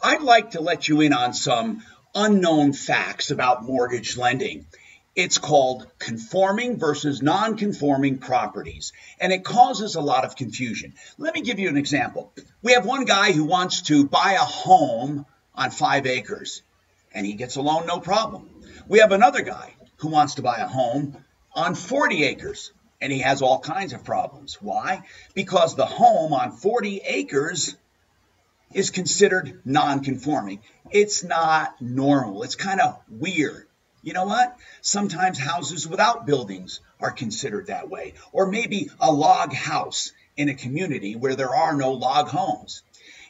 I'd like to let you in on some unknown facts about mortgage lending. It's called conforming versus non-conforming properties, and it causes a lot of confusion. Let me give you an example. We have one guy who wants to buy a home on 5 acres, and he gets a loan no problem. We have another guy who wants to buy a home on 40 acres, and he has all kinds of problems. Why? Because the home on 40 acres is considered non-conforming. It's not normal. It's kind of weird. You know what? Sometimes houses without buildings are considered that way, or maybe a log house in a community where there are no log homes.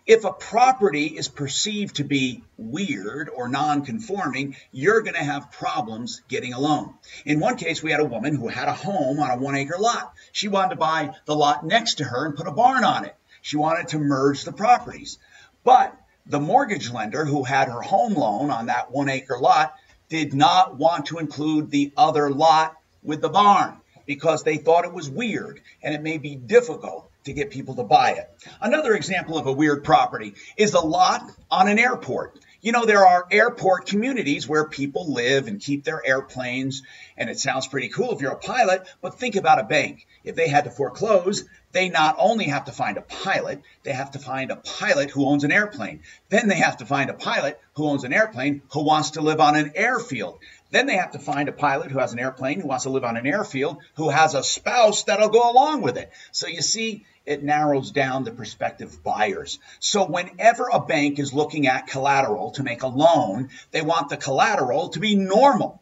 If a property is perceived to be weird or non-conforming, you're going to have problems getting a loan. In one case, we had a woman who had a home on a 1-acre lot. She wanted to buy the lot next to her and put a barn on it. She wanted to merge the properties. But the mortgage lender who had her home loan on that 1-acre lot did not want to include the other lot with the barn because they thought it was weird and it may be difficult to get people to buy it. Another example of a weird property is a lot on an airport. You know, there are airport communities where people live and keep their airplanes, and it sounds pretty cool if you're a pilot, but think about a bank. If they had to foreclose, they not only have to find a pilot, they have to find a pilot who owns an airplane. Then they have to find a pilot who owns an airplane who wants to live on an airfield. Then they have to find a pilot who has an airplane who wants to live on an airfield who has a spouse that'll go along with it. So you see, it narrows down the prospective buyers. So whenever a bank is looking at collateral to make a loan, they want the collateral to be normal.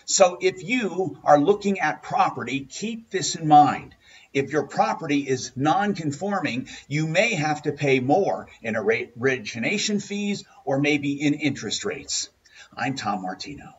So if you are looking at property, keep this in mind. If your property is non-conforming, you may have to pay more in origination fees or maybe in interest rates. I'm Tom Martino.